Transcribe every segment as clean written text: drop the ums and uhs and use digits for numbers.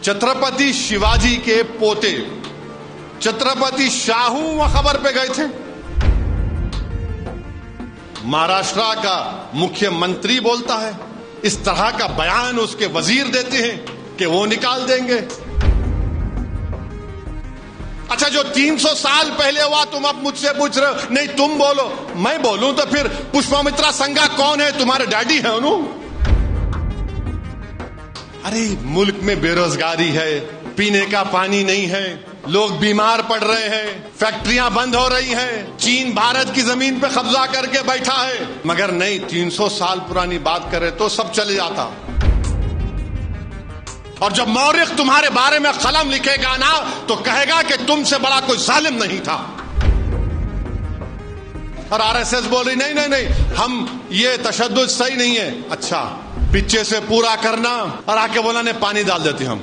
छत्रपति शिवाजी के पोते छत्रपति शाहू वहां खबर पे गए थे। महाराष्ट्र का मुख्यमंत्री बोलता है, इस तरह का बयान उसके वजीर देते हैं कि वो निकाल देंगे। अच्छा, जो 300 साल पहले हुआ तुम अब मुझसे पूछ रहे हो, नहीं तुम बोलो मैं बोलूं तो फिर पुष्पमित्रा संघा कौन है? तुम्हारे डैडी है उन्होंने। अरे मुल्क में बेरोजगारी है, पीने का पानी नहीं है, लोग बीमार पड़ रहे हैं, फैक्ट्रियां बंद हो रही हैं, चीन भारत की जमीन पे कब्जा करके बैठा है। मगर नहीं, 300 साल पुरानी बात करे तो सब चले जाता। और जब मौर्ख तुम्हारे बारे में कलम लिखेगा ना तो कहेगा कि तुमसे बड़ा कोई जालिम नहीं था। और आरएसएस बोल रही नहीं नहीं नहीं, हम ये तशद्दुद सही नहीं है। अच्छा, पीछे से पूरा करना और आके बोला ने पानी डाल देते हम।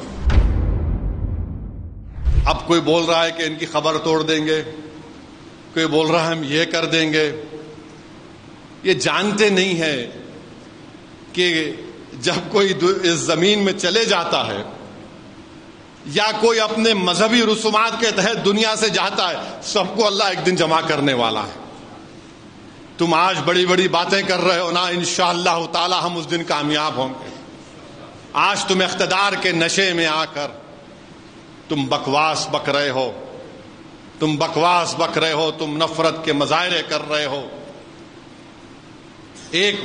अब कोई बोल रहा है कि इनकी खबर तोड़ देंगे, कोई बोल रहा है हम ये कर देंगे। ये जानते नहीं है कि जब कोई इस जमीन में चले जाता है या कोई अपने मजहबी रसूमात के तहत दुनिया से जाता है, सबको अल्लाह एक दिन जमा करने वाला है। तुम आज बड़ी बड़ी बातें कर रहे हो ना, इंशाअल्लाह ताला हम उस दिन कामयाब होंगे। आज तुम इख्तिदार के नशे में आकर तुम बकवास बक रहे हो, तुम बकवास बक रहे हो, तुम नफरत के मजाहरे कर रहे हो। एक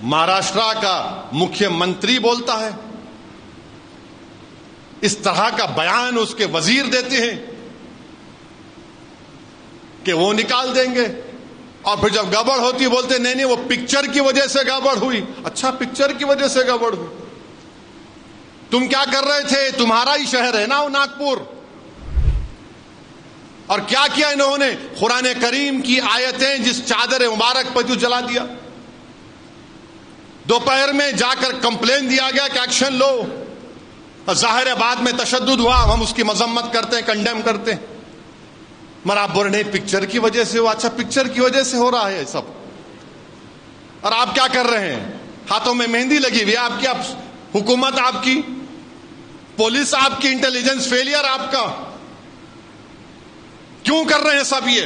महाराष्ट्र का मुख्यमंत्री बोलता है, इस तरह का बयान उसके वजीर देते हैं कि वो निकाल देंगे। और फिर जब गड़बड़ होती बोलते नहीं नहीं वो पिक्चर की वजह से गड़बड़ हुई। अच्छा, पिक्चर की वजह से गड़बड़ हुई? तुम क्या कर रहे थे? तुम्हारा ही शहर है ना वो नागपुर। और क्या किया इन्होंने? कुरान करीम की आयतें जिस चादर मुबारक पर जला दिया। दोपहर में जाकर कंप्लेन दिया गया कि एक्शन लो। और जाहिर है बाद में तशद्दुद हुआ, हम उसकी मजम्मत करते हैं, कंडेम करते हैं। मगर आप बोल रहे नहीं पिक्चर की वजह से हुआ। अच्छा, पिक्चर की वजह से हो रहा है सब। और आप क्या कर रहे हैं? हाथों में मेहंदी लगी हुई है आपकी, आप हुकूमत आपकी, पुलिस आपकी, इंटेलिजेंस फेलियर आपका। क्यों कर रहे हैं सब ये?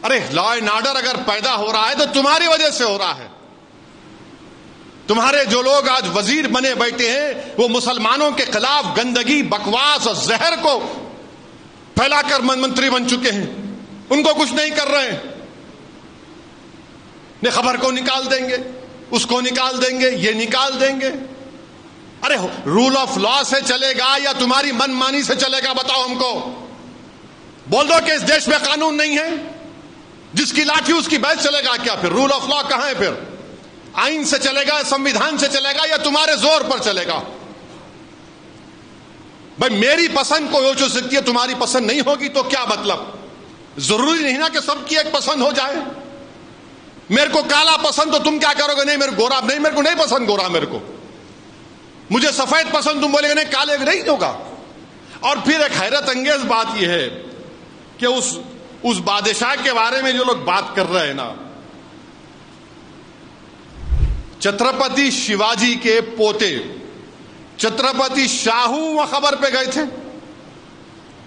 अरे लॉ एंड ऑर्डर अगर पैदा हो रहा है तो तुम्हारी वजह से हो रहा है। तुम्हारे जो लोग आज वजीर बने बैठे हैं वो मुसलमानों के खिलाफ गंदगी, बकवास और जहर को फैलाकर मंत्री बन चुके हैं। उनको कुछ नहीं कर रहे हैं। ने खबर को निकाल देंगे, उसको निकाल देंगे, ये निकाल देंगे। अरे रूल ऑफ लॉ से चलेगा या तुम्हारी मनमानी से चलेगा? बताओ हमको। बोल दो कि इस देश में कानून नहीं है, जिसकी लाठी उसकी बैच चलेगा क्या? फिर रूल ऑफ लॉ कहां है? फिर आइन से चलेगा, संविधान से चलेगा या तुम्हारे जोर पर चलेगा? भाई मेरी पसंद कोई हो सकती है, तुम्हारी पसंद नहीं होगी तो क्या मतलब? जरूरी नहीं ना कि सबकी एक पसंद हो जाए। मेरे को काला पसंद तो तुम क्या करोगे? नहीं मेरे गोरा नहीं, मेरे को नहीं पसंद गोरा, मेरे को मुझे सफेद पसंद, तुम बोलेगे नहीं काले नहीं होगा। और फिर एक हैरत अंगेज बात यह है कि उस बादशाह के बारे में जो लोग बात कर रहे हैं ना, छत्रपति शिवाजी के पोते छत्रपति शाहू वहां खबर पे गए थे।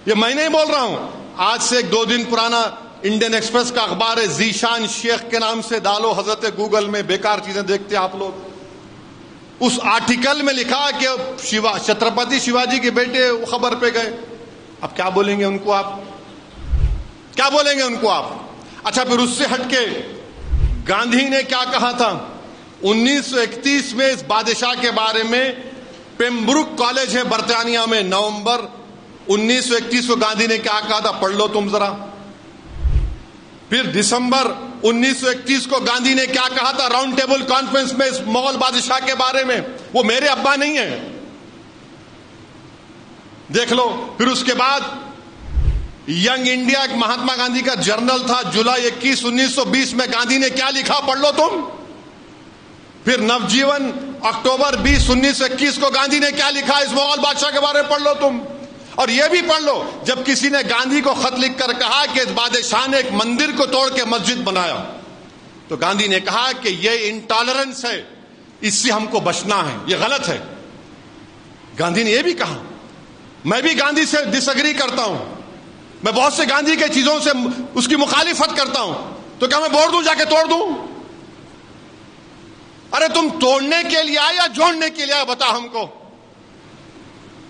ये मैं नहीं बोल रहा हूं, आज से 2 दिन पुराना इंडियन एक्सप्रेस का अखबार है, जीशान शेख के नाम से डालो हजरत गूगल में, बेकार चीजें देखते आप लोग। उस आर्टिकल में लिखा कि छत्रपति शिवाजी के बेटे खबर पे गए। अब क्या बोलेंगे उनको आप? क्या बोलेंगे उनको आप? अच्छा, फिर उससे हटके गांधी ने क्या कहा था? 1931 में इस बादशाह के बारे में, पेम्ब्रुक कॉलेज है बर्तानिया में, नवंबर 1931 को गांधी ने क्या कहा था? पढ़ लो तुम जरा। फिर दिसंबर 1931 को गांधी ने क्या कहा था राउंड टेबल कॉन्फ्रेंस में इस मुगल बादशाह के बारे में? वो मेरे अब्बा नहीं है, देख लो। फिर उसके बाद यंग इंडिया महात्मा गांधी का जर्नल था, जुलाई 21, 1920 में गांधी ने क्या लिखा? पढ़ लो तुम। फिर नवजीवन अक्टूबर 20, 1921 को गांधी ने क्या लिखा इस मुगल बादशाह के बारे में? पढ़ लो तुम। और यह भी पढ़ लो, जब किसी ने गांधी को खत लिखकर कहा कि इस बादशाह ने एक मंदिर को तोड़ के मस्जिद बनाया, तो गांधी ने कहा कि यह इंटॉलरेंस है, इससे हमको बचना है, यह गलत है। गांधी ने यह भी कहा, मैं भी गांधी से डिसएग्री करता हूं, मैं बहुत से गांधी के चीजों से उसकी मुखालिफत करता हूं, तो क्या मैं बोल दूं, जाके तोड़ दूं? अरे तुम तोड़ने के लिए आए या जोड़ने के लिए आए, बता हमको।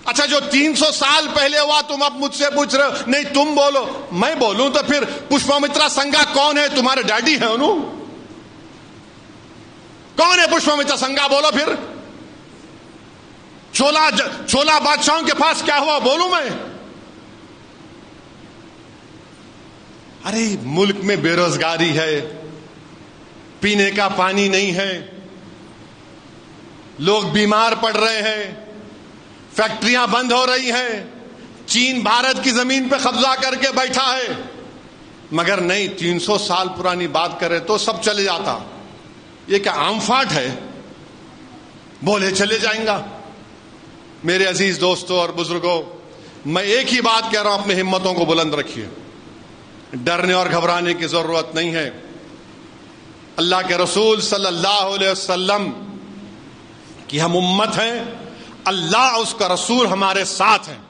अच्छा, जो 300 साल पहले हुआ तुम अब मुझसे पूछ रहे हो, नहीं तुम बोलो मैं बोलूं, तो फिर पुष्पमित्रा संगा कौन है? तुम्हारे डैडी है उन्हों? कौन है पुष्पमित्रा संगा? बोलो फिर। छोला बादशाहों के पास क्या हुआ, बोलूं मैं? अरे मुल्क में बेरोजगारी है, पीने का पानी नहीं है, लोग बीमार पड़ रहे हैं, फैक्ट्रियां बंद हो रही हैं, चीन भारत की जमीन पे कब्जा करके बैठा है। मगर नहीं, 300 साल पुरानी बात करें तो सब चले जाता। ये क्या आमफाट है? बोले चले जाएंगा। मेरे अजीज दोस्तों और बुजुर्गों, मैं एक ही बात कह रहा हूं, अपनी हिम्मतों को बुलंद रखिए, डरने और घबराने की जरूरत नहीं है। अल्लाह के रसूल सल्लल्लाहु अलैहि वसल्लम की हम उम्मत हैं, अल्लाह उसका रसूल हमारे साथ हैं,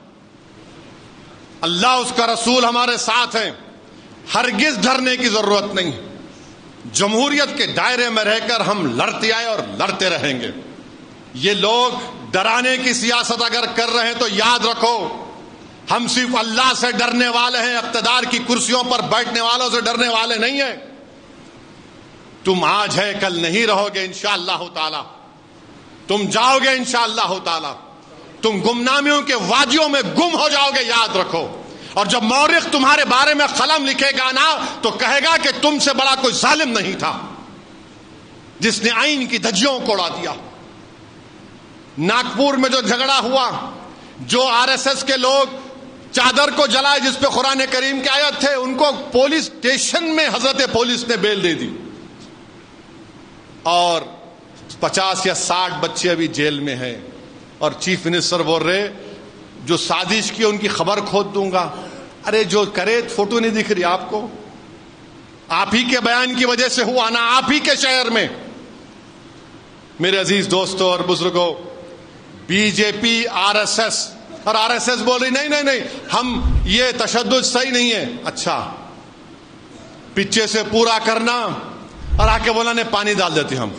अल्लाह उसका रसूल हमारे साथ हैं, हरगिज डरने की जरूरत नहीं। जमहूरियत के दायरे में रहकर हम लड़ते आए और लड़ते रहेंगे। ये लोग डराने की सियासत अगर कर रहे हैं तो याद रखो, हम सिर्फ अल्लाह से डरने वाले हैं, इख्तिदार की कुर्सियों पर बैठने वालों से डरने वाले नहीं हैं। तुम आज है कल नहीं रहोगे इंशाअल्लाह ताला, तुम जाओगे इंशाअल्लाह ताला, तुम गुमनामियों के वादियों में गुम हो जाओगे, याद रखो। और जब मौरिख तुम्हारे बारे में कलम लिखेगा ना, तो कहेगा कि तुमसे बड़ा कोई जालिम नहीं था जिसने आइन की धज्जियों को उड़ा दिया। नागपुर में जो झगड़ा हुआ, जो आरएसएस के लोग चादर को जलाए जिस पे कुरान करीम के आयत थे, उनको पुलिस स्टेशन में हजरत पुलिस ने बेल दे दी, और 50 या 60 बच्चे अभी जेल में हैं। और चीफ मिनिस्टर बोल रहे, जो साजिश की उनकी खबर खोद दूंगा। अरे जो करे, फोटो नहीं दिख रही आपको? आप ही के बयान की वजह से हुआ ना, आप ही के शहर में। मेरे अजीज दोस्तों और बुजुर्गों, बीजेपी आरएसएस, और आरएसएस बोल रही नहीं नहीं नहीं, हम ये तशद्दुद सही नहीं है। अच्छा, पीछे से पूरा करना और आके बोला ने पानी डाल देते हम।